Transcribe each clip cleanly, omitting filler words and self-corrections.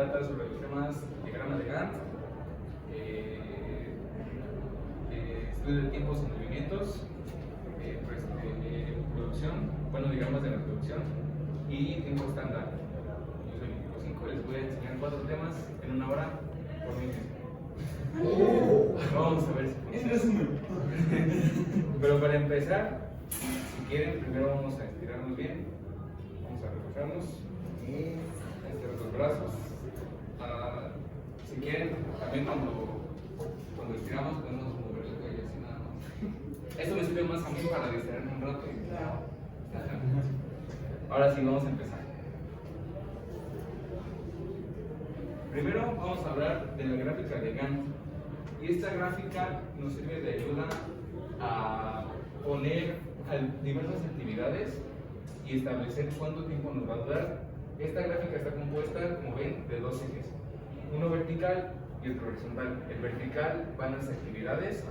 trata sobre los temas diagrama de Gantt, estudio de tiempos y movimientos, producción, bueno, diagramas de la producción y tiempo estándar. Yo soy el equipo 5, les voy a enseñar 4 temas en una hora por mí mismo. Vamos a ver si funciona. Pero para empezar, si quieren, primero vamos a estirarnos bien, vamos a relajarnos, estirar los brazos. Si quieren, también cuando estiramos podemos mover el cuello así nada más. Esto me sirve más a mí para distraerme un rato. Ahora sí, vamos a empezar. Primero vamos a hablar de la gráfica de Gantt. Y esta gráfica nos sirve de ayuda a poner diversas actividades y establecer cuánto tiempo nos va a durar. Esta gráfica está compuesta, como ven, de 2 ejes, uno vertical y otro horizontal. El vertical van las actividades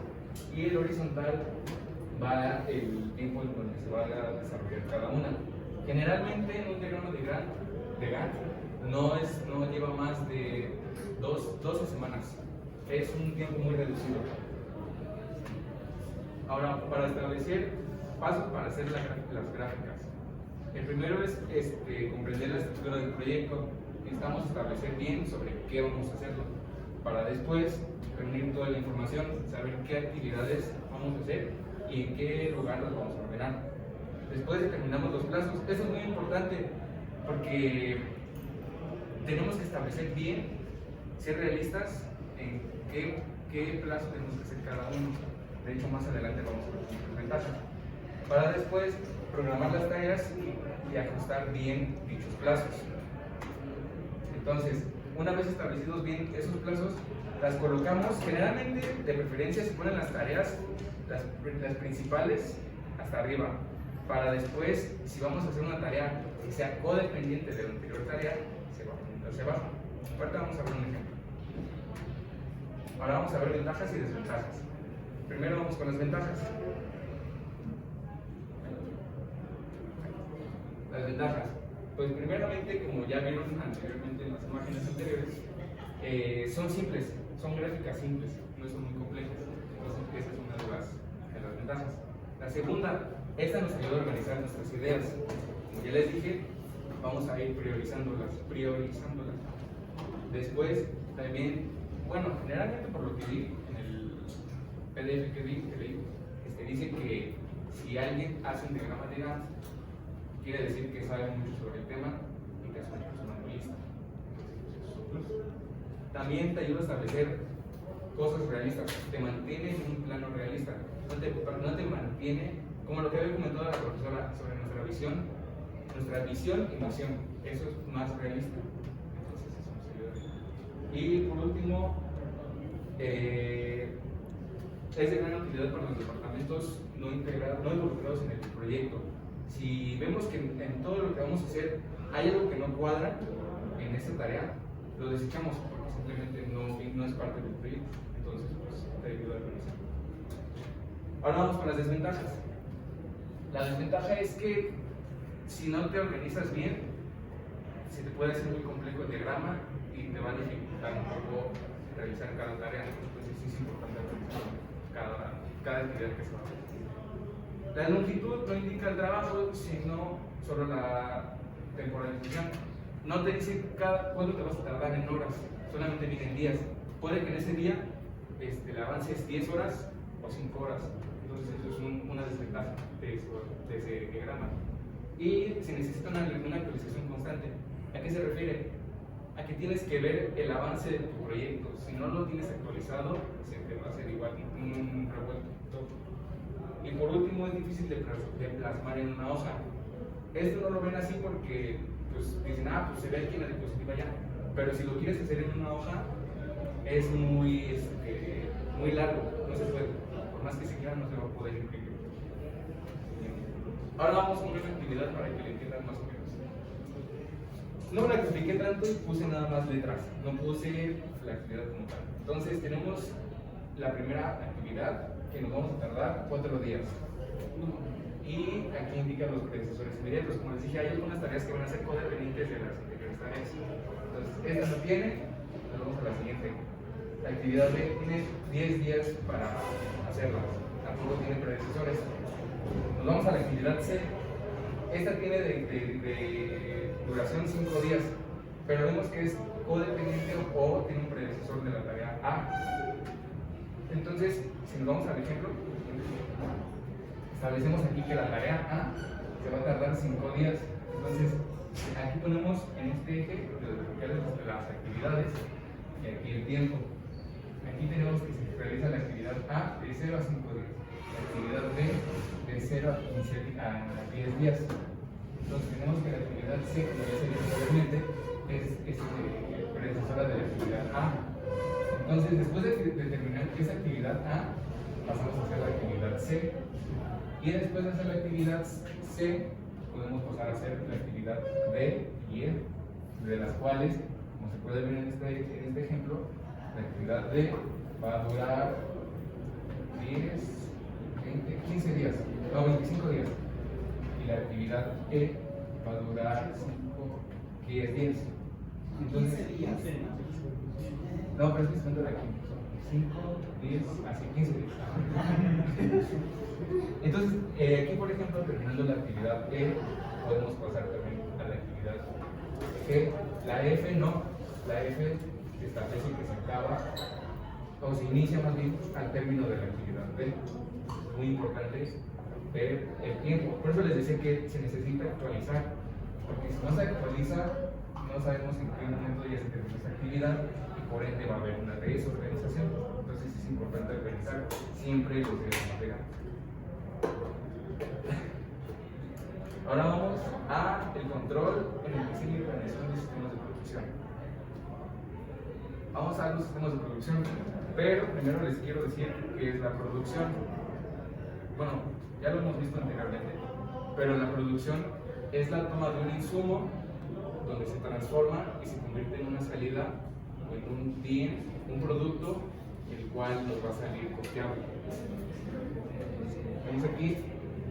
y el horizontal va el tiempo en donde se va a desarrollar cada una. Generalmente en un diagrama de Gantt no lleva más de 12 semanas. Es un tiempo muy reducido. Ahora, para establecer pasos para hacer las gráficas. El primero es comprender la estructura del proyecto. Necesitamos establecer bien sobre qué vamos a hacerlo, para después reunir toda la información, saber qué actividades vamos a hacer y en qué lugar las vamos a ordenar. Después determinamos los plazos. Eso es muy importante porque tenemos que establecer bien, ser realistas en qué plazo tenemos que hacer cada uno. De hecho, más adelante vamos a ver las ventajas. Para después programar las tareas y ajustar bien dichos plazos. Entonces, una vez establecidos bien esos plazos, las colocamos. Generalmente, de preferencia, se ponen las tareas, las principales, hasta arriba. Para después, si vamos a hacer una tarea que sea codependiente de la anterior tarea, se va poniendo hacia abajo. Ahorita vamos a ver un ejemplo. Ahora vamos a ver ventajas y desventajas. Primero vamos con las ventajas. Las ventajas. Pues primeramente, como ya vieron anteriormente en las imágenes anteriores, son simples, son gráficas simples, no son muy complejas. Entonces esa es una de las ventajas. La segunda, esta nos ayuda a organizar nuestras ideas. Como ya les dije, vamos a ir priorizándolas. Después también, bueno, generalmente por lo que vi en el PDF que leí, dice que si alguien hace un diagrama de Gantt, quiere decir que sabe mucho sobre el tema y que es una persona muy lista. También te ayuda a establecer cosas realistas, te mantiene en un plano realista, no te mantiene, como lo que había comentado la profesora sobre nuestra visión y misión, eso es más realista. Entonces eso nos ayuda. Y por último, es de gran utilidad para los departamentos no involucrados en el proyecto. Si vemos que en todo lo que vamos a hacer hay algo que no cuadra en esta tarea, lo desechamos porque simplemente no es parte del proyecto. Entonces, pues, te ayuda a organizar. Ahora vamos con las desventajas. La desventaja es que si no te organizas bien, se te puede hacer muy complejo el diagrama y te va a dificultar un poco realizar cada tarea. Entonces, sí es importante organizar cada actividad que se va a hacer. La longitud no indica el trabajo, sino solo la temporalización. No te dice cuánto te vas a tardar en horas, solamente vienen días. Puede que en ese día el avance es 10 horas o 5 horas. Entonces eso es una desventaja de ese diagrama. Y se necesita una actualización constante. ¿A qué se refiere? A que tienes que ver el avance de tu proyecto. Si no lo tienes actualizado, se te va a hacer igual un revuelto. Y por último, es difícil de plasmar en una hoja. Esto no lo ven así porque pues, dicen, pues se ve aquí en la diapositiva ya. Pero si lo quieres hacer en una hoja, es muy largo, no se puede. Por más que se quiera, no se va a poder imprimir. Ahora vamos con una actividad para que lo entiendan más o menos. No la expliqué tanto y puse nada más letras, no puse la actividad como tal. Entonces tenemos la primera actividad que nos vamos a tardar 4 días. y aquí indica los predecesores inmediatos. Como les dije, hay algunas tareas que van a ser codependientes de las anteriores tareas. Entonces, esta no tiene, nos vamos a la siguiente. La actividad B tiene 10 días para hacerla, tampoco tiene predecesores. Nos vamos a la actividad C. Esta tiene de duración 5 días, pero vemos que es codependiente o tiene un predecesor de la tarea A. Entonces, si nos vamos al ejemplo, establecemos aquí que la tarea A se va a tardar 5 días. Entonces, aquí ponemos en este eje las actividades y aquí el tiempo. Aquí tenemos que se realiza la actividad A de 0 a 5 días, la actividad B de 0 a 10 días. Entonces, tenemos que la actividad C, como ya se dijo anteriormente, es predecesora de la actividad A. Entonces, después de determinar que es actividad A, pasamos a hacer la actividad C. Y después de hacer la actividad C, podemos pasar a hacer la actividad D y E, de las cuales, como se puede ver en este ejemplo, la actividad D va a durar 10, 20, 15 días, no, 25 días. Y la actividad E va a durar 10 días. Entonces, 15 días. No, pero es que son de aquí. 5, 10, así 15 días. Entonces, aquí por ejemplo, terminando la actividad E, podemos pasar también a la actividad G. La F no, la F establece que se acaba o se inicia más bien al término de la actividad B. Muy importante ver el tiempo. Por eso les decía que se necesita actualizar, porque si no se actualiza, no sabemos en qué momento ya se terminó esa actividad y por ende va a haber una desorganización. Entonces es importante organizar siempre los días de materia. Ahora vamos a el control en el diseño y planeación de sistemas de producción. Vamos a los sistemas de producción, pero primero les quiero decir qué es la producción. Bueno, ya lo hemos visto anteriormente, pero la producción es la toma de un insumo donde se transforma y se convierte en una salida o en un bien, un producto, el cual nos va a salir costeable. Vemos aquí,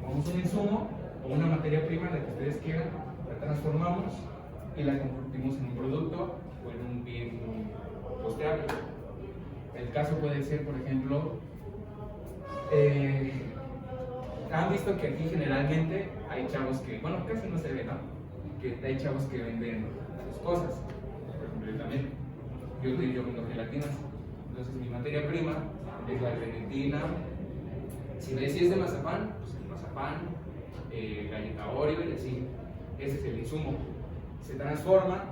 tomamos un insumo o una materia prima, la que ustedes quieran, la transformamos y la convertimos en un producto o en un bien costeable. El caso puede ser, por ejemplo, han visto que aquí generalmente hay chavos que, bueno, casi no se ve, ¿no? Que hay chavos que venden sus cosas. Por ejemplo, yo también. Yo vendo gelatinas. Entonces, mi materia prima es la gelatina. Si es de mazapán, pues el mazapán, galleta Oreo y así. Ese es el insumo. Se transforma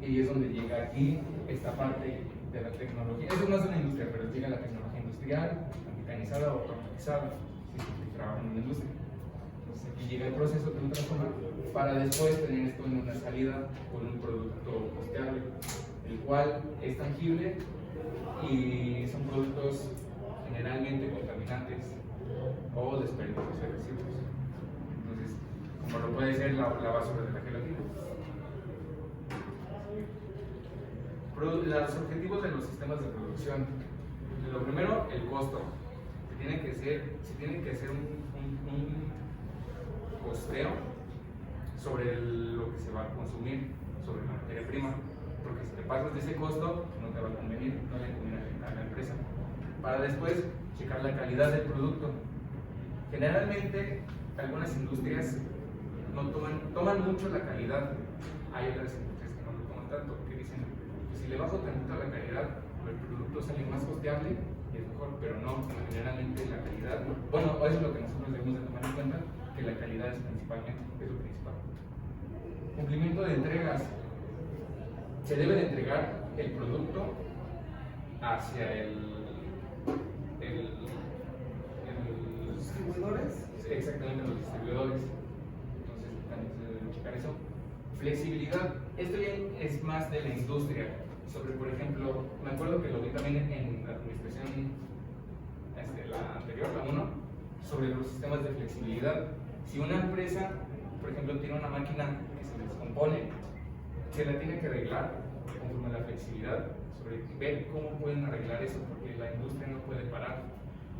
y es donde llega aquí esta parte de la tecnología. Eso no es una industria, pero llega la tecnología industrial, mecanizada o automatizada. Trabajo en una industria. Entonces aquí llega el proceso de un transformar para después tener esto en una salida con un producto costeable, el cual es tangible y son productos generalmente contaminantes o desperdicios de residuos. Entonces, como lo puede ser la basura de la gelatina. Los objetivos de los sistemas de producción. Lo primero, el costo. Se tiene que hacer un costeo sobre lo que se va a consumir, sobre la materia prima, porque si te pasas de ese costo, no te va a convenir, no le conviene a la empresa. Para después checar la calidad del producto. Generalmente, algunas industrias no toman mucho la calidad. Hay otras industrias que no lo toman tanto, que dicen, pues si le bajo tantito a la calidad, el producto sale más costeable y es mejor, pero no, generalmente la calidad, bueno, eso es lo que nosotros debemos de tomar en cuenta, que la calidad es principalmente, es lo principal. Cumplimiento de entregas. Se debe de entregar el producto hacia los distribuidores. Exactamente, los distribuidores. Entonces, también se debe checar eso. Flexibilidad. Esto ya es más de la industria. Sobre, por ejemplo, me acuerdo que lo vi también en la administración, la anterior, la 1, sobre los sistemas de flexibilidad. Si una empresa, por ejemplo, tiene una máquina que se descompone, se la tiene que arreglar conforme a la flexibilidad, sobre ver cómo pueden arreglar eso, porque la industria no puede parar.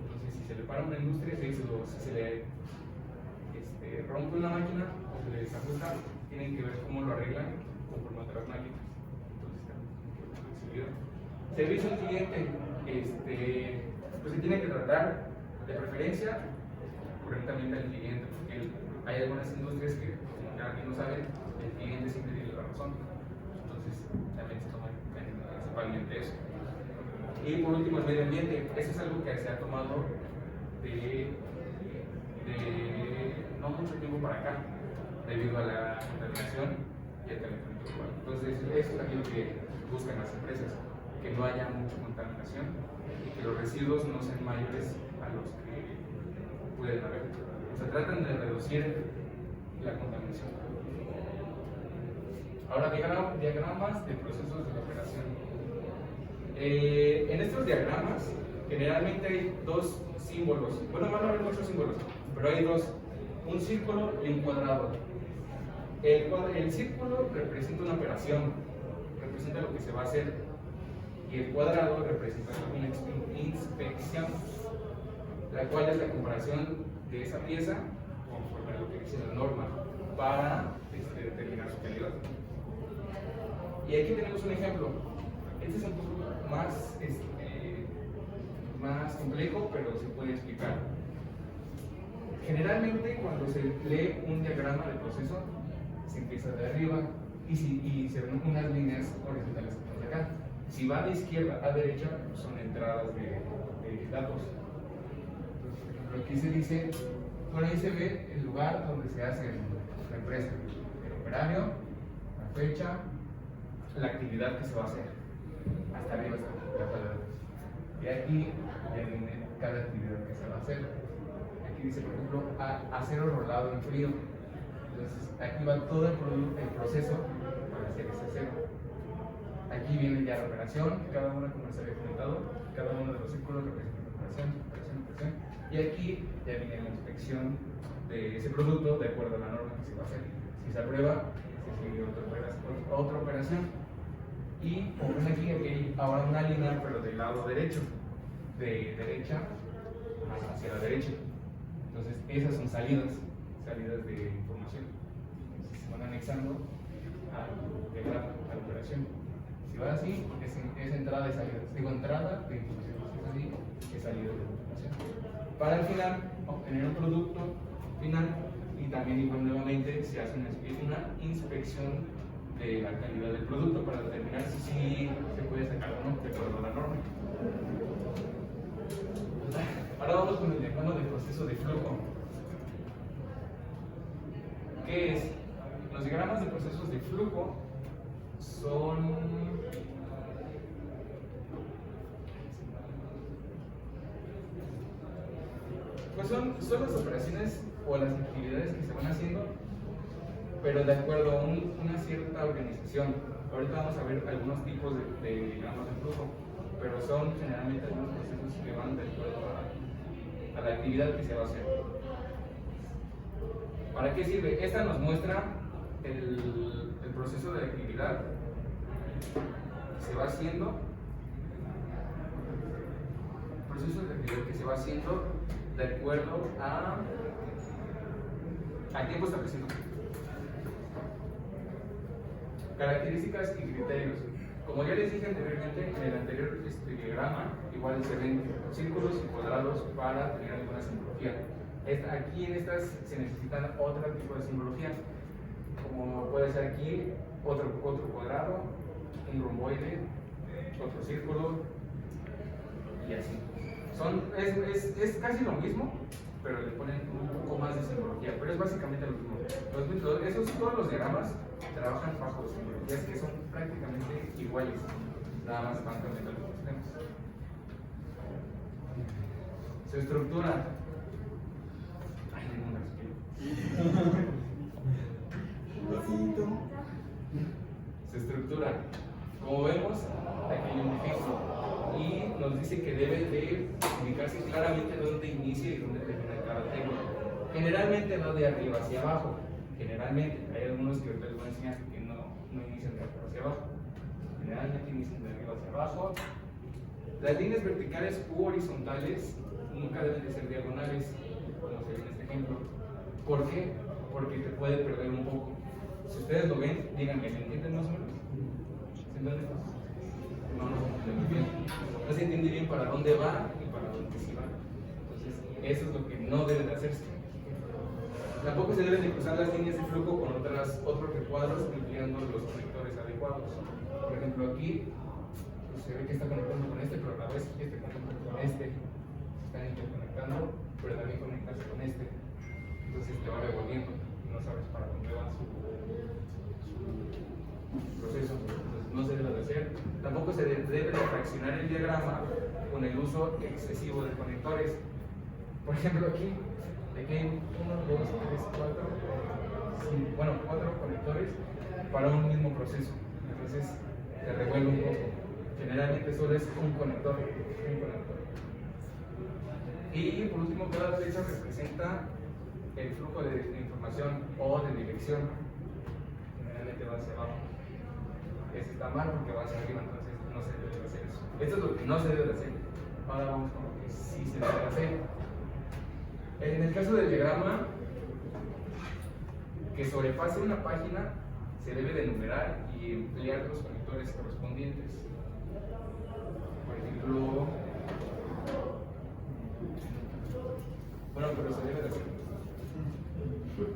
Entonces, si se le para una industria, si se le rompe una máquina o se le desajusta, tienen que ver cómo lo arreglan conforme a las máquinas. Entonces, servicio al cliente, pues se tiene que tratar de preferencia correctamente al cliente, porque hay algunas industrias que, como ya aquí no saben, el cliente siempre tiene la razón. Entonces, también se toma principalmente eso. Y por último, el medio ambiente. Eso es algo que se ha tomado de no mucho tiempo para acá, debido a la contaminación y al calentamiento global. Entonces, eso es también lo que buscan las empresas, que no haya mucha contaminación y que los residuos no sean mayores a los que pueden haber. O sea, tratan de reducir la contaminación. Ahora, diagramas de procesos de operación. En estos diagramas, generalmente hay dos símbolos. Bueno, van a haber muchos símbolos, pero hay dos: un círculo y un cuadrado. El círculo representa una operación, representa lo que se va a hacer, y el cuadrado representa una inspección, la cual es la comparación de esa pieza conforme a lo que dice la norma para determinar su calidad. Y aquí tenemos un ejemplo. Este es un poco más complejo, pero se puede explicar. Generalmente, cuando se lee un diagrama de proceso, se empieza de arriba y se ven unas líneas horizontales de acá. Si va de izquierda a derecha, son entradas de datos. Entonces, aquí se dice, bueno, ahí se ve el lugar donde se hace la empresa, el operario, la fecha, la actividad que se va a hacer. Hasta arriba está la palabra. Y aquí ya viene cada actividad que se va a hacer. Aquí dice, por ejemplo, acero rolado en frío. Entonces, aquí va todo el proceso para hacer ese acero. Aquí viene ya la operación, cada una, como les había comentado, cada uno de los círculos representa operación. Y aquí ya viene la inspección de ese producto de acuerdo a la norma que se va a hacer. Si se aprueba, se sigue otra operación. Y como ven aquí hay ahora una línea, pero del lado derecho, de derecha hacia la derecha. Entonces, esas son salidas de información. Entonces, se van anexando a la operación. Si va así, es entrada y salida. Digo, entrada de información. Si es así, es salida de información. Para al final obtener un producto final, y también igual nuevamente se hace una inspección de la calidad del producto para determinar si se puede sacar o no de acuerdo a la norma. Ahora vamos con el diagrama de proceso de flujo. ¿Qué es? Los diagramas de procesos de flujo son las operaciones o las actividades que se van haciendo, pero de acuerdo a una cierta organización. Ahorita vamos a ver algunos tipos de diagramas de flujo, pero son generalmente algunos procesos que van de acuerdo a la actividad que se va a hacer. ¿Para qué sirve? Esta nos muestra el proceso de actividad que se va haciendo. El proceso de actividad que se va haciendo de acuerdo al tiempo establecido. Características y criterios. Como ya les dije anteriormente, en el anterior diagrama, igual se ven círculos y cuadrados para tener alguna simbología. Aquí en estas se necesitan otro tipo de simbología, como puede ser aquí otro cuadrado, un romboide, otro círculo y así. Es casi lo mismo, pero le ponen un poco más de simbología, pero es básicamente lo mismo. Todos los diagramas trabajan bajo simbologías que son prácticamente iguales, nada más van cambiando algunos temas. Su estructura. Ay, ningún respiro. Su estructura. Como vemos, aquí hay un texto y nos dice que debe de indicarse claramente dónde inicia y dónde termina cada tema. Generalmente va de arriba hacia abajo. Generalmente, hay algunos que ahorita les voy a enseñar que no inician de arriba hacia abajo. Generalmente inician de arriba hacia abajo. Las líneas verticales u horizontales nunca deben de ser diagonales, como se ve en este ejemplo. ¿Por qué? Porque te puede perder un poco. Si ustedes lo ven, díganme, ¿me entienden más o menos? ¿Se entiende? No se entiende muy bien. No se entiende bien para dónde va y para dónde sí va. Entonces, eso es lo que no debe de hacerse. Tampoco se deben de cruzar las líneas de flujo con otros recuadros, incluyendo los conectores adecuados. Por ejemplo, aquí pues, se ve que está conectando con este, pero a la vez este conecta con este. Se están interconectando, pero también conectarse con este. Entonces te va revolviendo y no sabes para dónde va su proceso. Entonces no se debe de hacer. Tampoco se debe de fraccionar el diagrama con el uso excesivo de conectores. Por ejemplo, aquí hay 1, 2, 3, 4, 4 conectores para un mismo proceso. Entonces te revuelve un poco. Generalmente solo es un conector. Y por último, cada flecha representa el flujo de información o de dirección. Generalmente va hacia abajo. Ese está mal porque va hacia arriba, entonces no se debe hacer eso. Esto es lo que no se debe hacer. Ahora vamos con lo que sí se debe hacer. En el caso del diagrama que sobrepase una página, se debe de enumerar y emplear los conectores correspondientes. Por ejemplo, pero se debe de hacer.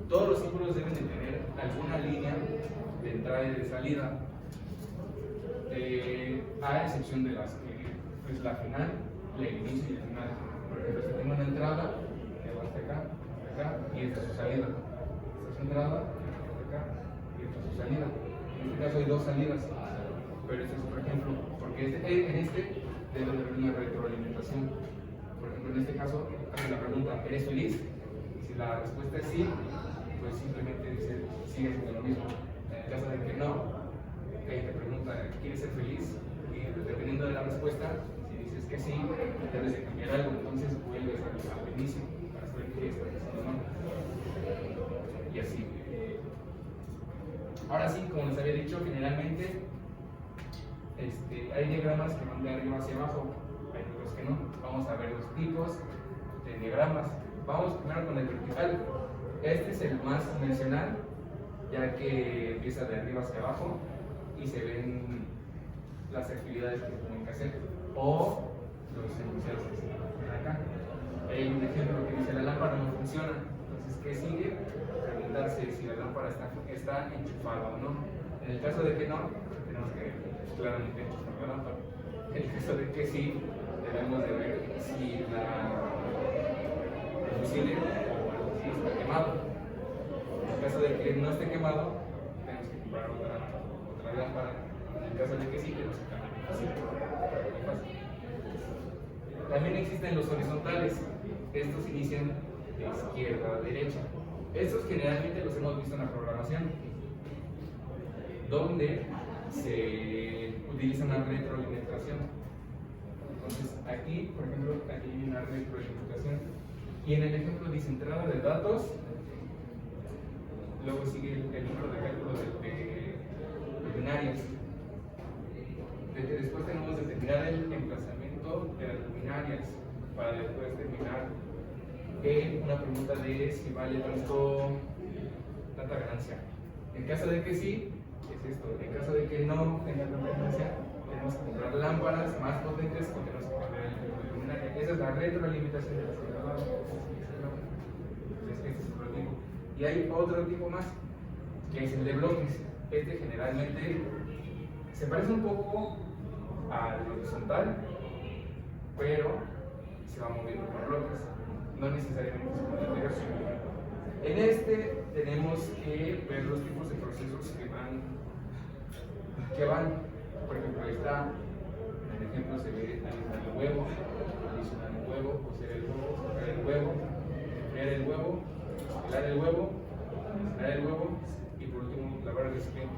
Todos los símbolos deben de tener alguna línea de entrada y de salida, a excepción de las que es la final, el inicio y el final. Por ejemplo, si tengo una entrada, hasta acá, y esta es su salida. Esta es su entrada, hasta acá, y esta es su salida. En este caso hay dos salidas, pero este es otro ejemplo, porque en este debe de haber una retroalimentación. Por ejemplo, en este caso, hace la pregunta, ¿eres feliz? Y si la respuesta es sí, pues simplemente dice, sigue siendo lo mismo. En el caso de que no, te pregunta, ¿quieres ser feliz? Y dependiendo de la respuesta, si dices que sí, debes de cambiar algo, entonces vuelves al inicio para saber qué estás haciendo mal. Y así. Ahora sí, como les había dicho, generalmente hay diagramas que van de arriba hacia abajo, hay otros que no. Vamos a ver los tipos de diagramas. Vamos primero con el vertical. Este es el más convencional, ya que empieza de arriba hacia abajo y se ven las actividades que tienen que hacer o los enunciados que se ven acá. Hay un ejemplo que dice la lámpara no funciona. Entonces, ¿qué sigue? Preguntarse si la lámpara está enchufada o no. En el caso de que no, tenemos que claramente enchufar la lámpara. En el caso de que sí, debemos de ver si el fusible está quemado. En el caso de que no esté quemado, tenemos que comprar otra lámpara. En el caso de que sí, tenemos que cambiar el fusible. También existen los horizontales. Estos inician de izquierda a derecha. Estos generalmente los hemos visto en la programación, donde se utiliza una retroalimentación. Entonces, aquí, por ejemplo, aquí hay una retroalimentación. Y en el ejemplo dice entrada de datos, luego sigue el número de cálculo de binarias. Después tenemos que determinar el emplazamiento de las binarias para después terminar en una pregunta de si vale tanta ganancia. En caso de que sí, es esto. En caso de que no tenga tanta ganancia, tenemos que comprar lámparas más potentes o tenemos que cambiar el tipo de luminaria. Esa es la retroalimentación de la señal. Este es otro tipo. Y hay otro tipo más, que es el de bloques. Este generalmente se parece un poco al horizontal, pero se va moviendo por bloques. No necesariamente se puede ver. En este tenemos que ver los tipos de procesos que van. Por ejemplo, está, en el ejemplo se ve alistar el huevo, adicionar el huevo, cocer el huevo, sacar el huevo, enfriar el huevo, pelar el huevo, adicionar el huevo y por último lavar el recipiente.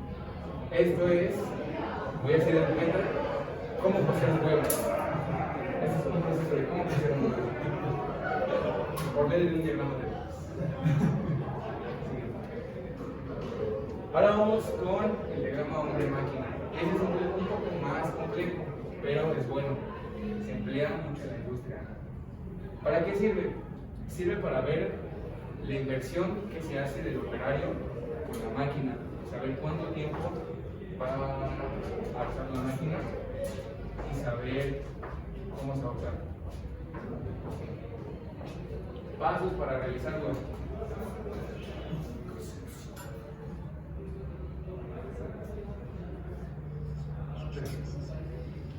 Esto es, voy a hacer de cuenta, cómo cocer un huevo. Este es un proceso de cómo cocer un huevo. Por medio de un diagrama de ahora vamos con el diagrama hombre-máquina. Este es un poco más complejo, pero es bueno. Se emplea mucho en la industria. ¿Para qué sirve? Sirve para ver la inversión que se hace del operario con la máquina, saber cuánto tiempo va a usar la máquina y saber cómo se va a usar. Pasos para realizarlo.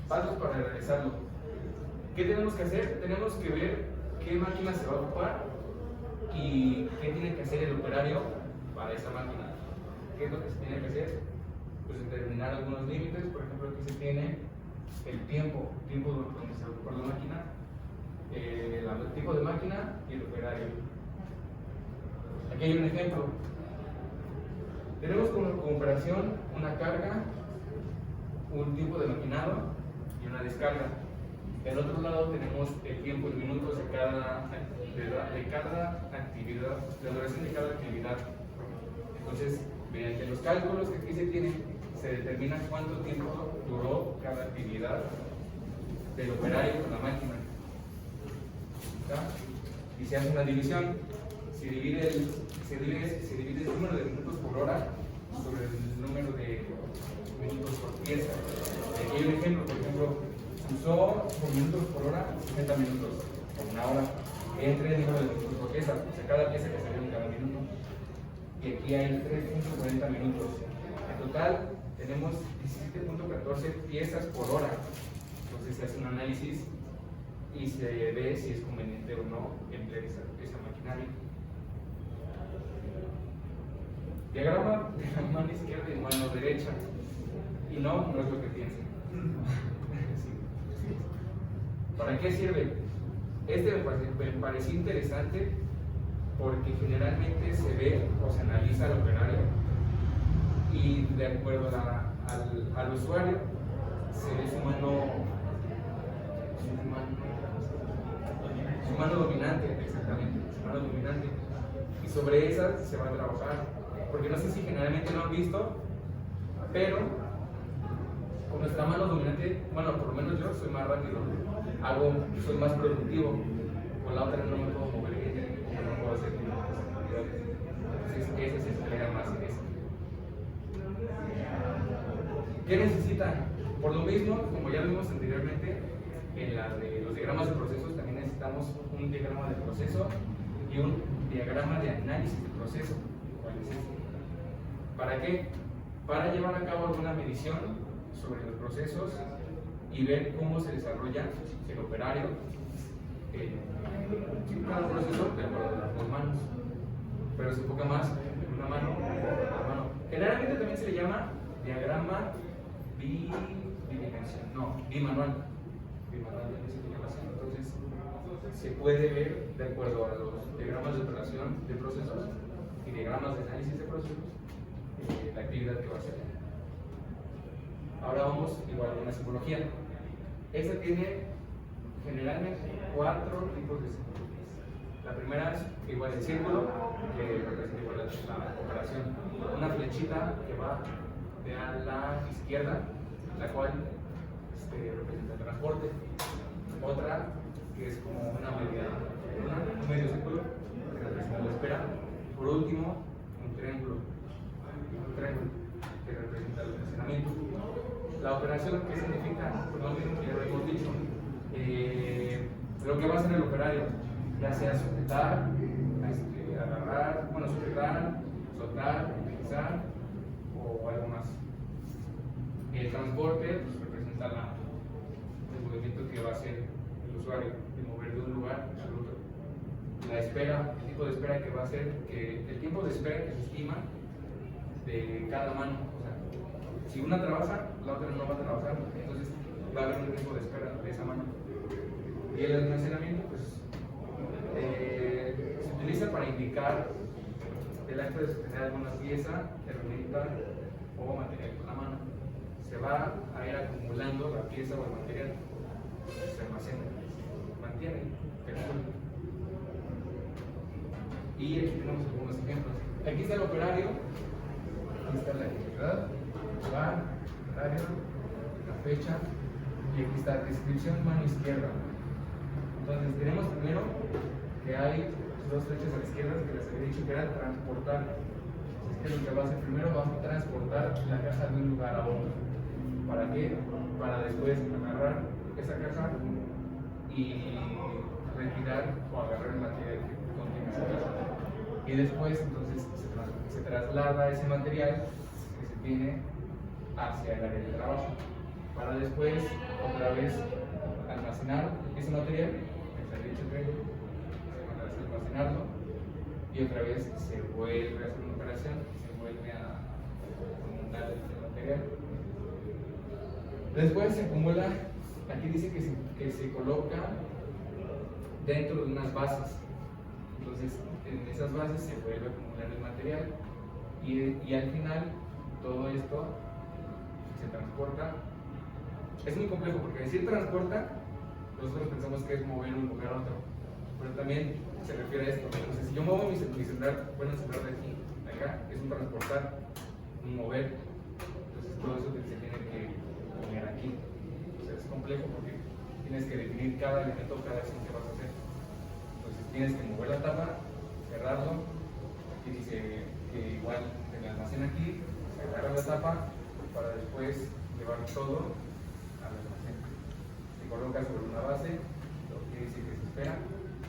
Pasos para realizarlo. ¿Qué tenemos que hacer? Tenemos que ver qué máquina se va a ocupar y qué tiene que hacer el operario para esa máquina. ¿Qué es lo que se tiene que hacer? Pues determinar algunos límites. Por ejemplo, aquí se tiene el tiempo donde se va a ocupar la máquina, el tipo de máquina y el operario. Aquí hay un ejemplo. Tenemos como operación una carga, un tiempo de maquinado y una descarga. Del otro lado tenemos el tiempo en minutos de cada actividad, la duración de cada actividad. Entonces, mediante los cálculos que aquí se tienen, se determina cuánto tiempo duró cada actividad del operario con la máquina. ¿Está? Y se hace una división. Se divide el número de minutos por hora sobre el número de minutos por pieza. Aquí hay un ejemplo, por ejemplo, usó por minutos por hora 60 minutos por una hora. Entre el número de minutos por pieza, o sea, cada pieza que salió en cada minuto. Y aquí hay 3.40 minutos. En total tenemos 17.14 piezas por hora. Entonces se hace un análisis y se ve si es conveniente o no emplear esa maquinaria. Diagrama de la mano izquierda y mano derecha. Y no es lo que piensan. ¿Para qué sirve? Este me pareció interesante porque generalmente se ve o se analiza al operario y de acuerdo al usuario se ve su mano dominante, exactamente, su mano dominante, y sobre esa se va a trabajar, porque no sé si generalmente lo han visto, pero con nuestra mano dominante, bueno, por lo menos yo soy más rápido, soy más productivo, con la otra no me puedo mover bien, no puedo hacer actividades. Entonces ese se emplea más en eso. ¿Qué necesitan? Por lo mismo, como ya vimos anteriormente, en la de los diagramas de procesos también necesitamos un diagrama de proceso y un diagrama de análisis de proceso. ¿Cuál es este? ¿Para qué? Para llevar a cabo alguna medición sobre los procesos y ver cómo se desarrolla el operario cada proceso de acuerdo a las dos manos, pero se enfoca más en una mano que en otra mano. Generalmente también se le llama diagrama bimanual, también se le llama así. Entonces se puede ver de acuerdo a los diagramas de operación de procesos y diagramas de análisis de procesos la actividad que va a hacer. Ahora vamos igual a una simbología. Esta tiene generalmente 4 tipos de simbologías. La primera es igual el círculo, que representa igual la operación. Una flechita que va de a la izquierda, la cual representa el transporte. Otra que es como un medio círculo, que representa la espera. Por último, un triángulo que representa el almacenamiento. La operación, ¿qué significa? Pues lo mismo que ya lo hemos dicho. Lo que va a hacer el operario, ya sea sujetar, agarrar, sujetar, soltar, utilizar o algo más. El transporte pues, representa el movimiento que va a hacer el usuario, de mover de un lugar al otro. La espera, el tipo de espera que va a hacer, el tiempo de espera que se estima de cada mano. O sea, si una trabaja, la otra no va a trabajar, entonces va a haber un tiempo de espera de esa mano. Y el almacenamiento, pues, se utiliza para indicar el acto de sostener alguna pieza, herramienta o material con la mano. Se va a ir acumulando la pieza o el material, se almacena, mantiene. Y aquí tenemos algunos ejemplos. Aquí está el operario, aquí está la actividad, el lugar, el horario, la fecha, y aquí está descripción mano izquierda. Entonces tenemos primero que hay dos flechas a la izquierda que les había dicho que era transportar. Entonces, ¿qué es lo que va a hacer? Primero va a transportar la caja de un lugar a otro. ¿Para qué? Para después agarrar esa caja y retirar o agarrar el material que contiene esa caja. Y después entonces se traslada ese material que se tiene hacia el área de trabajo, para después otra vez almacenar ese material, el servicio trailer, almacenarlo, y otra vez se vuelve a hacer una operación, se vuelve a montar el material. Después se acumula, aquí dice que se coloca dentro de unas bases. Entonces, en esas bases se vuelve a acumular el material y al final todo esto se transporta. Es muy complejo porque decir transporta, nosotros pensamos que es mover un lugar a otro, pero también se refiere a esto. Entonces, si yo muevo mi celular, bueno, el celular de aquí, de acá, es un transportar, un mover. Entonces, todo eso se tiene que poner aquí. Entonces, es complejo porque tienes que definir cada elemento, cada acción que vas a hacer. Entonces, tienes que mover la tapa, cerrarlo. Aquí dice que igual se le almacena aquí, se agarra la tapa para después llevar todo al almacén. Se coloca sobre una base, lo que dice que se espera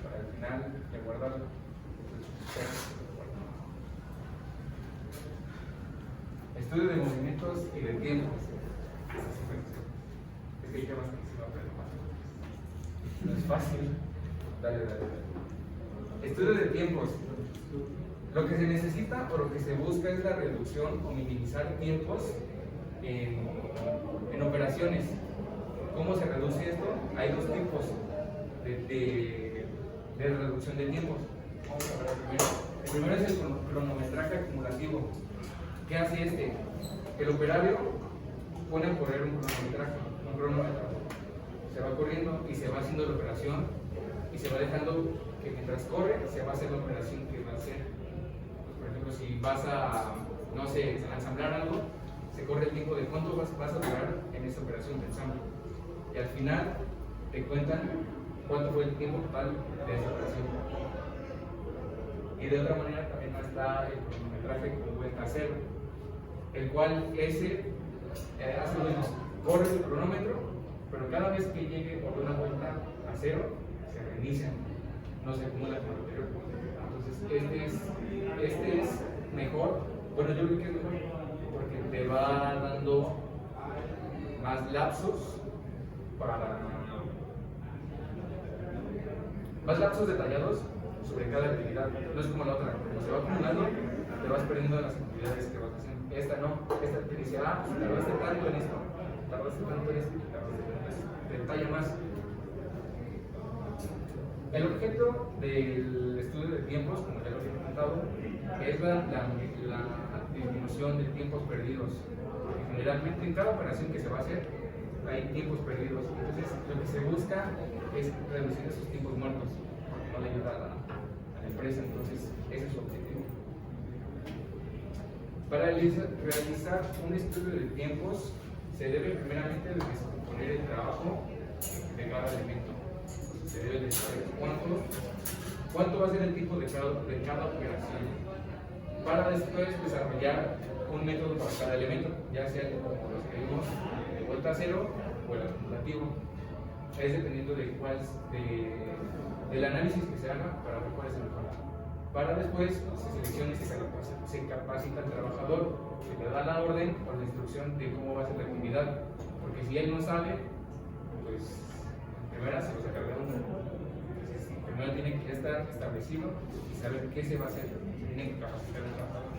para al final de guardarlo. Estudio de movimientos y de tiempos. Es que hay temas que se va a preocupar. No es fácil. Dale. Estudio de tiempos. Lo que se necesita o lo que se busca es la reducción o minimizar tiempos en operaciones. ¿Cómo se reduce esto? Hay dos tipos de reducción de tiempos. Vamos a ver el primero. El primero es el cronometraje acumulativo. ¿Qué hace este? El operario pone a correr un cronómetro. Se va corriendo y se va haciendo la operación y se va dejando que mientras corre se va a hacer la operación que va a hacer. Por ejemplo, si vas a, no sé, a ensamblar algo, se corre el tiempo de cuánto vas a durar en esa operación de ensamble. Y al final te cuentan cuánto fue el tiempo total de esa operación. Y de otra manera también está el cronometraje con vuelta a cero, el cual ese hace lo mismo, corre el cronómetro, pero cada vez que llegue por una vuelta a cero, se reinicia, no se acumula con el anterior. Entonces este es mejor, bueno, yo creo que es mejor, porque te va dando más lapsos más lapsos detallados sobre cada actividad. No es como la otra, como se va acumulando, te vas perdiendo las actividades que vas haciendo. Esta no, esta te dice, tardaste tanto en esto, tardaste tanto en esto, tardaste tanto en esto. Te detalla más. El objeto del estudio de tiempos, como ya lo había comentado, es la disminución de tiempos perdidos. Porque generalmente en cada operación que se va a hacer hay tiempos perdidos. Entonces lo que se busca es reducir esos tiempos muertos, porque no le ayuda a la empresa. Entonces ese es su objetivo. Para realizar un estudio de tiempos se debe primeramente descomponer el trabajo de cada elemento. Se debe de saber cuánto va a ser el tiempo de cada operación, para después desarrollar un método para cada elemento, ya sea como los que vimos de vuelta a cero o el acumulativo. Es dependiendo del análisis que se haga para ver cuál es el mejor. Para después se selecciona y se capacita al trabajador, se le da la orden o la instrucción de cómo va a ser la actividad, porque si él no sabe, pues primero se lo saca de uno. Entonces, primero tiene que ya estar establecido y saber qué se va a hacer. Se tiene que capacitar al trabajador.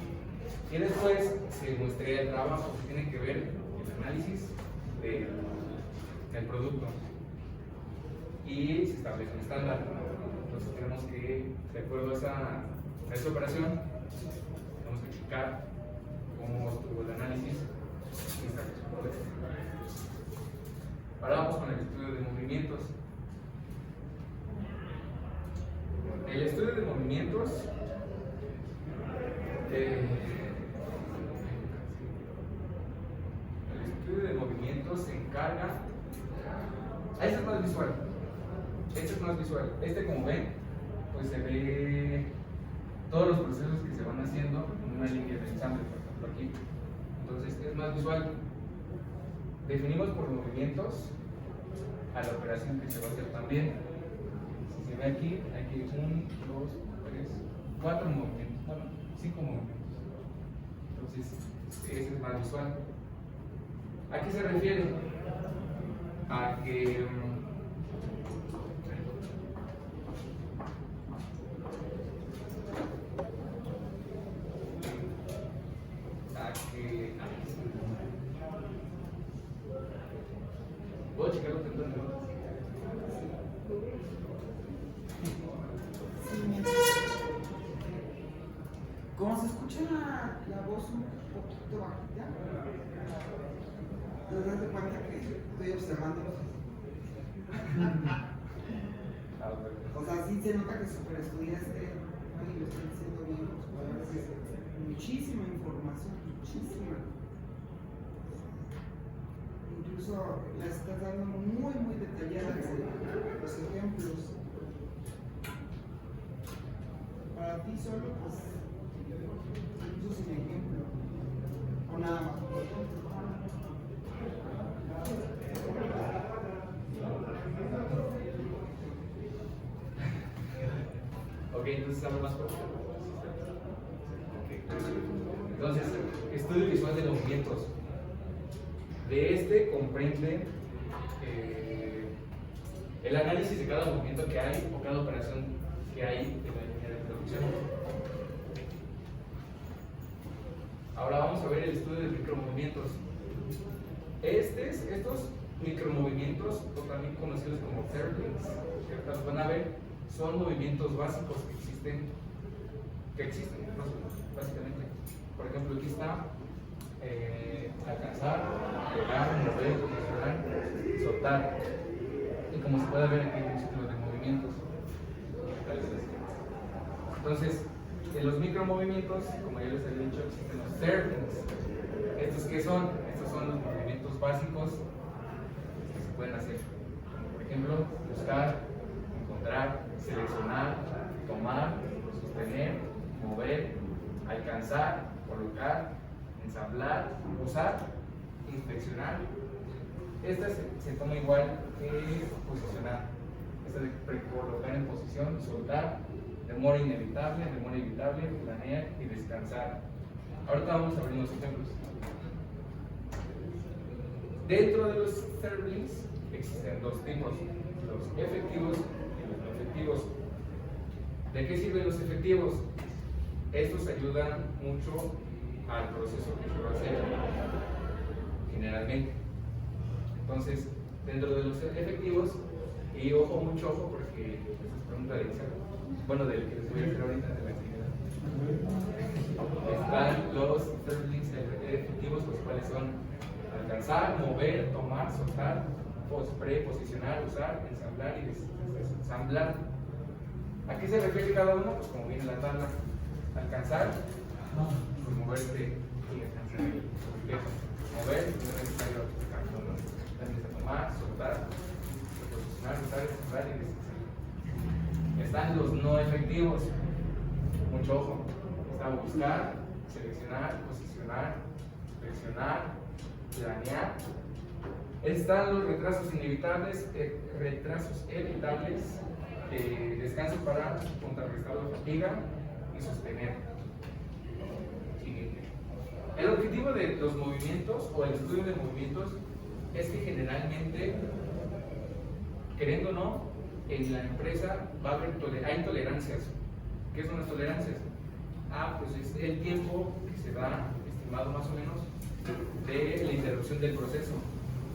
Y después se muestrea el trabajo, se tiene que ver el análisis del producto. Y se establece un estándar. Entonces tenemos que, de acuerdo a esa operación, tenemos que checar cómo estuvo el análisis y establecer un proceso. Ahora vamos con el estudio de movimientos. El estudio de movimientos se encarga. Este es más visual. Este como ven, pues se ve todos los procesos que se van haciendo en una línea de ensamble, por ejemplo aquí. Entonces es más visual. Definimos por movimientos a la operación que se va a hacer también. Si se ve aquí, hay 1, 2, 3, 4 movimientos, bueno, 5 movimientos. Entonces, ese es más visual. ¿A qué se refiere? A que ¿puedo checarlo temprano? Como se escucha la voz un poquito bajita, te das cuenta que estoy observando. O sea, sí se nota que super estudiaste, ay, lo estoy diciendo bien, muchísima información, muchísima. Incluso la estás dando muy, muy detallada los ejemplos. Para ti solo, pues, incluso sin ejemplo, o nada más. Ok, entonces algo más por Entonces, estudio visual de movimientos. De este comprende el análisis de cada movimiento que hay o cada operación que hay en la línea de producción. Ahora vamos a ver el estudio de micromovimientos. Estos micromovimientos, o también conocidos como thermals, que ahorita los van a ver, son movimientos básicos que existen básicamente. Por ejemplo, aquí está alcanzar, pegar, mover, posicionar, soltar. Y como se puede ver aquí hay un ciclo de movimientos. Entonces, en los micromovimientos, como ya les había dicho, existen los thermals. ¿Estos qué son? Estos son los movimientos básicos que se pueden hacer. Como por ejemplo, buscar, encontrar, seleccionar, tomar, sostener, mover, alcanzar, colocar, ensamblar, usar, inspeccionar. Esta se toma igual que posicionar. Esta de colocar en posición, soltar, demora inevitable, demora evitable, planear y descansar. Ahorita vamos a ver unos ejemplos. Dentro de los thermals existen dos tipos, los efectivos y los no efectivos. ¿De qué sirven los efectivos? Estos ayudan mucho al proceso que se va a hacer generalmente. Entonces, dentro de los efectivos, y ojo, mucho ojo, porque esta es pregunta de bueno, del que les voy a hacer ahorita, de la actividad. Están los thermals efectivos, los cuales son alcanzar, mover, tomar, soltar, preposicionar, usar, ensamblar y desensamblar. ¿A qué se refiere cada uno? Pues como viene en la tabla. Alcanzar, pues moverte y descansar. Mover, no es necesario explicarlo, ¿no? También tomar, soltar, preposicionar, usar, ensamblar y desensamblar. Están los no efectivos, mucho ojo. Está buscar, seleccionar, posicionar, inspeccionar, planear. Están los retrasos inevitables, retrasos evitables, descanso para contrarrestar la fatiga y sostener. Siguiente. El objetivo de los movimientos o el estudio de movimientos es que generalmente, queriendo o no, en la empresa va a haber hay tolerancias. ¿Qué son las tolerancias? Pues es el tiempo que se da, estimado más o menos, de la interrupción del proceso.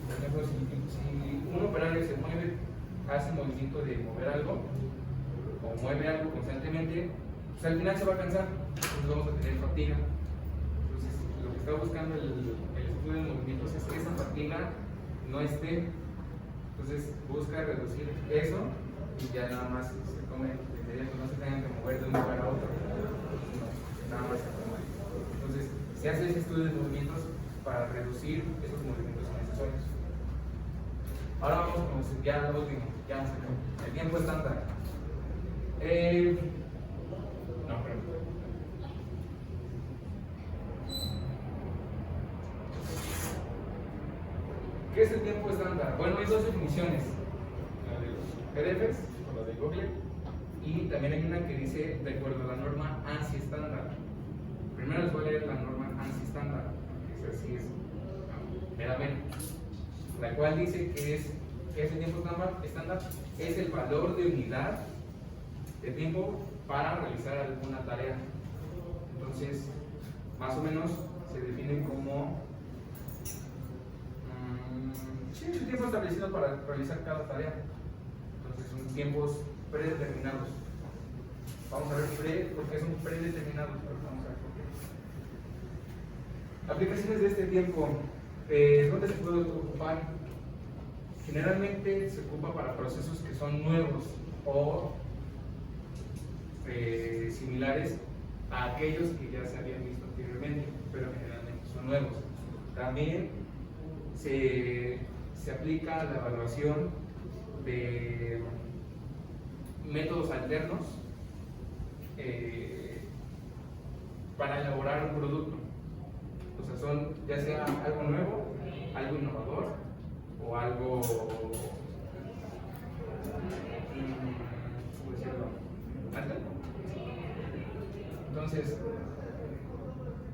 Por ejemplo, si un operario se mueve, hace movimiento de mover algo, o mueve algo constantemente, pues al final se va a cansar, entonces vamos a tener fatiga. Entonces, lo que está buscando el estudio de movimientos es que esa fatiga no esté. Entonces, busca reducir eso y ya nada más se tome de inmediato, no se tengan que mover de un lugar a otro, nada más se toma. Entonces, se hace ese estudio de movimientos para reducir esos movimientos innecesarios. Ahora vamos con ya lo último, ya el tiempo estándar. No, pero. ¿Qué es el tiempo estándar? Bueno, hay dos definiciones, la de los PDFs o la de Google, y también hay una que dice de acuerdo a la norma ANSI estándar. Primero les voy a leer la norma ANSI estándar, que así es meramente, la cual dice que es el tiempo estándar, es el valor de unidad de tiempo para realizar alguna tarea. Entonces, más o menos se define como el tiempo establecido para realizar cada tarea. Entonces son tiempos predeterminados. Vamos a ver por qué son predeterminados, pero vamos a ver por qué. Aplicaciones de este tiempo. ¿Dónde se puede ocupar? Generalmente se ocupa para procesos que son nuevos o similares a aquellos que ya se habían visto anteriormente, pero generalmente son nuevos. También se aplica la evaluación de métodos alternos para elaborar un producto. O sea, son ya sea algo nuevo, algo innovador o algo, ¿cómo decirlo? Alterno. Entonces, pues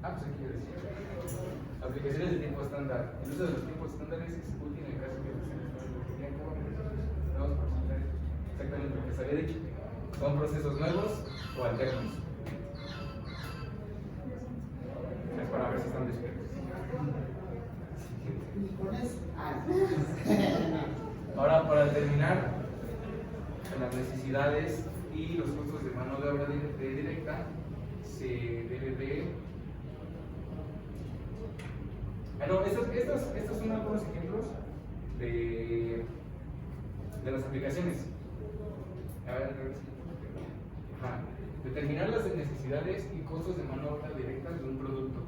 aquí decía. Aplicaciones de tiempo estándar. El uso de los tiempos estándares es útil en el caso de que exactamente lo que se había dicho. Son procesos nuevos o alternos. Es para ver si están despiertos. Ahora, para terminar, las necesidades y los costos de mano de obra directa se debe de. Estos son algunos ejemplos de las aplicaciones. A ver, determinar las necesidades y costos de mano de obra directa de un producto.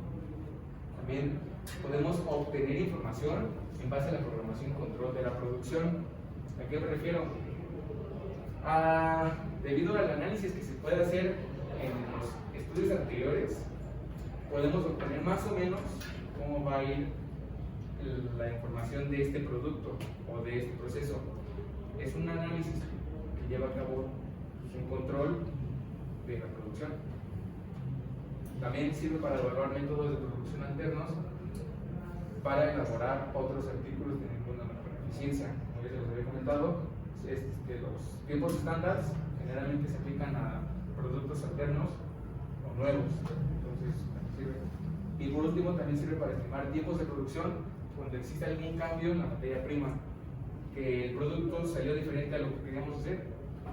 También podemos obtener información en base a la programación y control de la producción. ¿A qué me refiero? Debido al análisis que se puede hacer en los estudios anteriores, podemos obtener más o menos cómo va a ir la información de este producto o de este proceso. Es un análisis que lleva a cabo un control de la producción. También sirve para evaluar métodos de producción alternos para elaborar otros artículos de ninguna mejor eficiencia. Como ya se los había comentado, los tiempos estándar generalmente se aplican a productos alternos o nuevos. Entonces, sirve. Y por último, también sirve para estimar tiempos de producción cuando existe algún cambio en la materia prima, que el producto salió diferente a lo que queríamos hacer.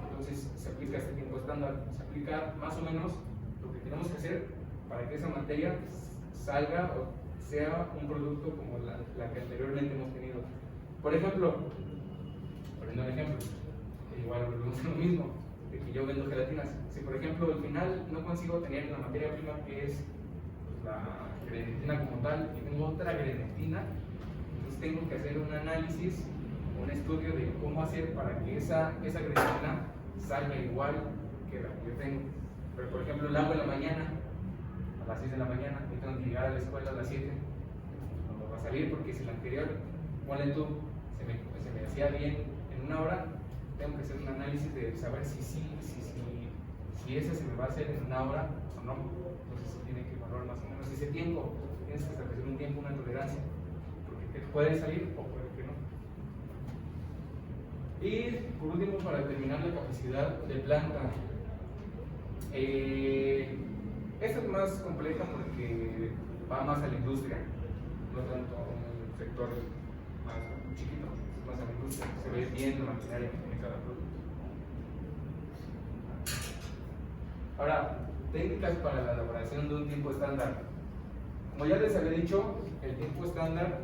Entonces, se aplica este tiempo estándar. Se aplica más o menos lo que tenemos que hacer para que esa materia salga o sea un producto como la que anteriormente hemos tenido. Por ejemplo, poniendo un ejemplo, igual volvemos a lo mismo, de que yo vendo gelatinas. Si por ejemplo al final no consigo tener la materia prima que es la grenetina como tal y tengo otra grenetina, entonces tengo que hacer un análisis, un estudio de cómo hacer para que esa grenetina salga igual que la que yo tengo. Pero por ejemplo la hago en la mañana, a las 6 de la mañana, y tengo que llegar a la escuela a las 7, no va a salir porque si la anterior, ponle tú, se me hacía bien en una hora, tengo que hacer un análisis de saber si esa se me va a hacer en una hora o no. Entonces se tiene que evaluar más o menos ese tiempo. Tienes que establecer un tiempo, una tolerancia, porque te puede salir o puede que no. Y por último, para determinar la capacidad de planta. Esta es más compleja porque va más a la industria, no tanto a un sector más chiquito, más a la industria. Se ve bien la maquinaria que tiene cada producto. Ahora, técnicas para la elaboración de un tiempo estándar. Como ya les había dicho, el tiempo estándar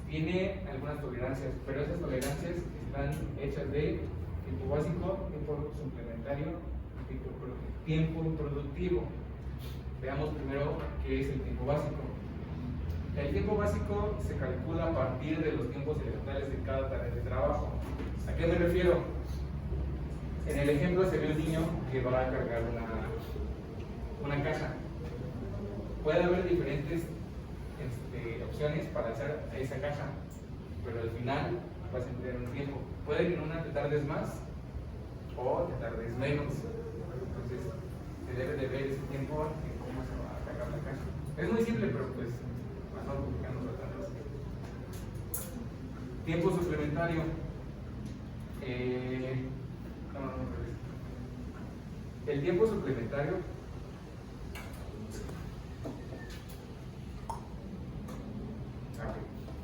tiene algunas tolerancias, pero esas tolerancias están hechas de tiempo básico, tiempo suplementario y tiempo improductivo. Veamos primero qué es el tiempo básico. El tiempo básico se calcula a partir de los tiempos elementales de cada tarea de trabajo. ¿A qué me refiero? En el ejemplo se ve un niño que va a cargar una caja. Puede haber diferentes opciones para alzar esa caja, pero al final vas a tener un tiempo. Puede que en una te tardes más o te tardes menos. Entonces se debe de ver ese tiempo en cómo se va a cargar la caja. Es muy simple, pero pues más complicado tratando. Tiempo suplementario. El tiempo suplementario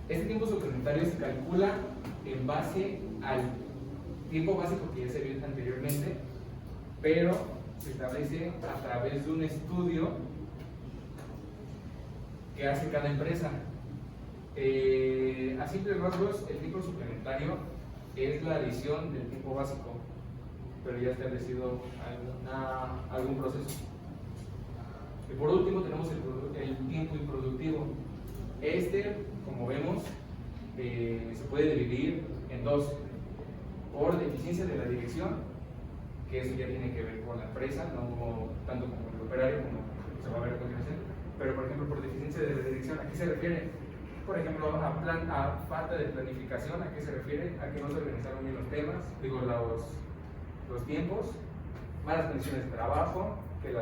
este tiempo suplementario se calcula en base al tiempo básico que ya se vio anteriormente, pero se establece a través de un estudio que hace cada empresa. A simples rasgos, el tiempo suplementario es la adición del tiempo básico, pero ya establecido algún proceso. Y por último tenemos el tiempo improductivo. Como vemos, se puede dividir en dos: por deficiencia de la dirección, que eso ya tiene que ver con la empresa, no tanto como el operario, como se va a ver a continuación. Pero por ejemplo, por deficiencia de la dirección, ¿a qué se refiere? Por ejemplo, a falta de planificación. ¿A qué se refiere? A que no se organizaron bien los temas, los tiempos, malas condiciones de trabajo, que el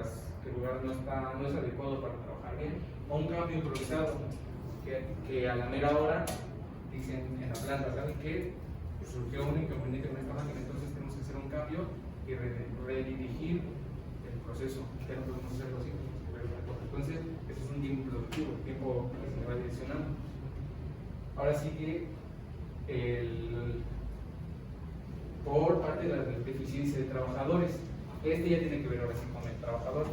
lugar no es adecuado para trabajar bien, o un cambio improvisado, que a la mera hora dicen en la planta, ¿saben qué? Surgió un inconveniente con esta máquina, entonces tenemos que hacer un cambio y redirigir el proceso, ya no podemos hacerlo así. Entonces, eso es un tiempo productivo, el tiempo que se va direccionando. Ahora sigue por parte de la deficiencia de trabajadores. Ya tiene que ver ahora sí con el trabajador.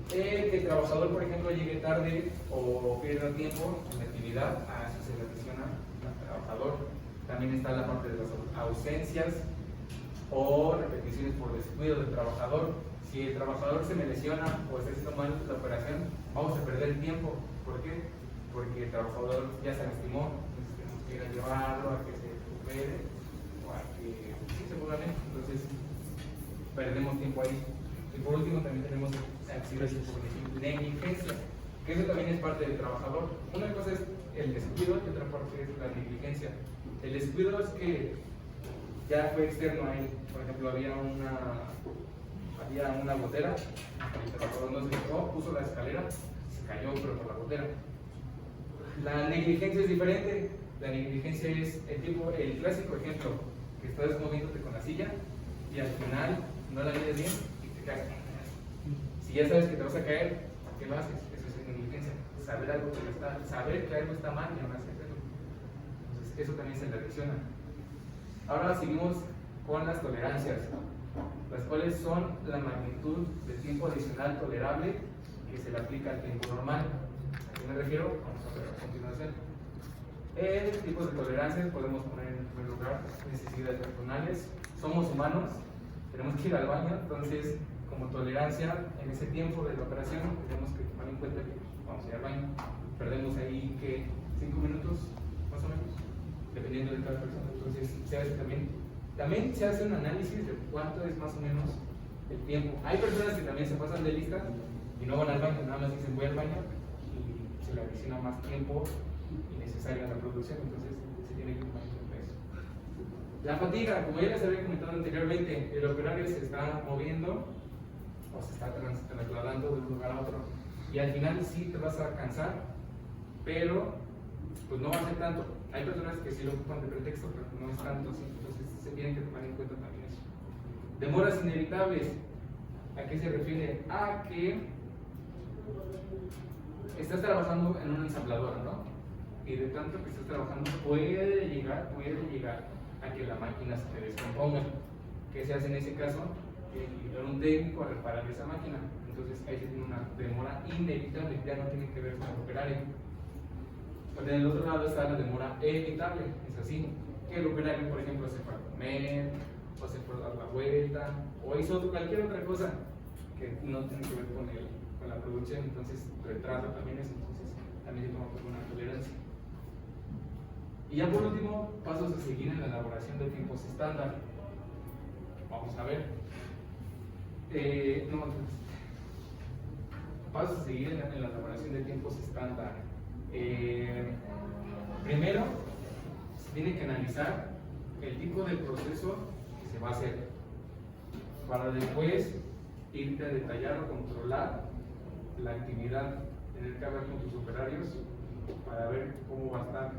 Que el trabajador, por ejemplo, llegue tarde o pierda tiempo en la actividad, a eso se le adiciona al trabajador. También está la parte de las ausencias o repeticiones por descuido del trabajador. Si el trabajador se me lesiona o está haciendo mal la operación, vamos a perder el tiempo. ¿Por qué? Porque el trabajador ya se lastimó, entonces tenemos que ir a llevarlo a que se recupere o a que se ponga bien. Entonces perdemos tiempo ahí. Y por último también tenemos acciones por negligencia, que eso también es parte del trabajador. Una cosa es el descuido y otra parte es la negligencia. El descuido es que ya fue externo a él. Por ejemplo, había una gotera, el trabajador no se fijó, puso la escalera, se cayó pero por la gotera. La negligencia es diferente. La negligencia es el clásico ejemplo, que estás moviéndote con la silla y al final no la mides bien y te caes. Si ya sabes que te vas a caer, ¿qué lo haces? Eso es negligencia. Saber que algo está mal y no hacer eso. Entonces, eso también se le adiciona. Ahora seguimos con las tolerancias, las cuales son la magnitud del tiempo adicional tolerable que se le aplica al tiempo normal. ¿A qué me refiero? Vamos a ver a continuación. Tipos de tolerancias podemos poner en primer lugar necesidades personales. Somos humanos, tenemos que ir al baño, entonces como tolerancia en ese tiempo de la operación tenemos que tomar en cuenta que vamos a ir al baño. Perdemos ahí que 5 minutos más o menos, dependiendo de cada persona. Entonces se hace también se hace un análisis de cuánto es más o menos el tiempo. Hay personas que también se pasan de lista y no van al baño, nada más dicen voy al baño y se le adiciona más tiempo innecesario a la producción, entonces se tiene que tomar en cuenta eso. La fatiga, como ya les había comentado anteriormente, el operario se está moviendo o se está trasladando de un lugar a otro y al final sí te vas a cansar, pero pues no va a ser tanto. Hay personas que sí lo ocupan de pretexto, pero no es tanto así, entonces se tienen que tomar en cuenta también eso. Demoras inevitables, ¿a qué se refiere? A que estás trabajando en una ensambladora, ¿no? Y de tanto que estás trabajando puede llegar a que la máquina se te descomponga. ¿Qué se hace en ese caso? Ir a un técnico a reparar esa máquina. Entonces ahí se tiene una demora inevitable, ya no tiene que ver con el operario. Pero en el otro lado está la demora evitable, es así, que el operario, por ejemplo, se fue a comer, o se fue a dar la vuelta, o hizo cualquier otra cosa que no tiene que ver con la producción, entonces retrasa también eso, entonces también se toma por una tolerancia. Y ya por último, pasos a seguir en la elaboración de tiempos estándar. Vamos a ver. No, pasos a seguir en la elaboración de tiempos estándar. Primero, se tiene que analizar el tipo de proceso que se va a hacer, para después irte a detallar o controlar la actividad, tener que hablar con tus operarios para ver cómo va a estar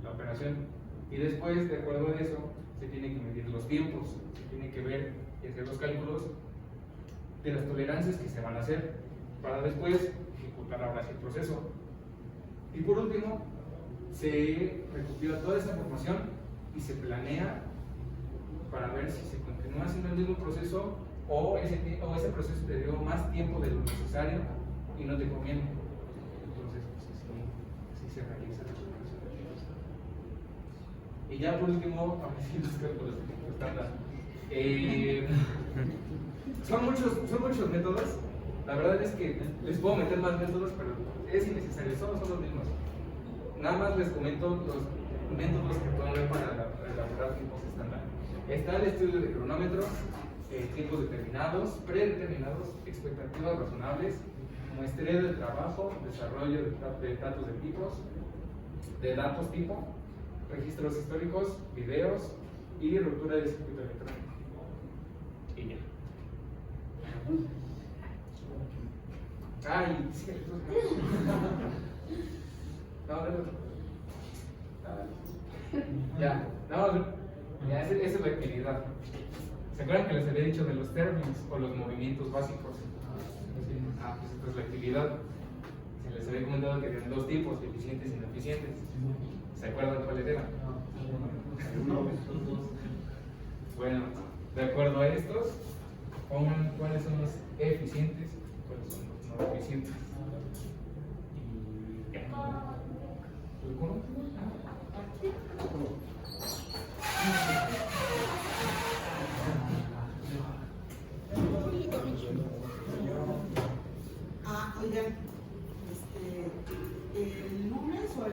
la operación. Y después, de acuerdo a eso, se tienen que medir los tiempos, se tiene que ver y hacer los cálculos de las tolerancias que se van a hacer, para después ejecutar ahora sí el proceso. Y por último, se recopila toda esa información y se planea para ver si se continúa haciendo el mismo proceso o ese proceso te dio más tiempo de lo necesario y no te conviene. Entonces, pues, así se realiza la operación. Y ya por último, a ver si los cálculos de tiempo estándar. Son muchos métodos. La verdad es que les puedo meter más métodos, pero es innecesario, son los mismos. Nada más les comento los métodos que pueden haber para elaborar tiempos estándar. Está el estudio de cronómetros, tiempos determinados, predeterminados, expectativas razonables, muestreo de trabajo, desarrollo de datos de tipos, de datos tipo, registros históricos, videos y ruptura de circuito electrónico. Y ya. Ay, sí, ya, esa es la actividad. ¿Se acuerdan que les había dicho de los términos o los movimientos básicos? Pues esta es la actividad. Se les había comentado que habían dos tipos, eficientes e ineficientes. ¿Se acuerdan cuáles eran? Bueno, de acuerdo a estos, pongan cuáles son los eficientes y cuáles son los no eficientes. Oigan,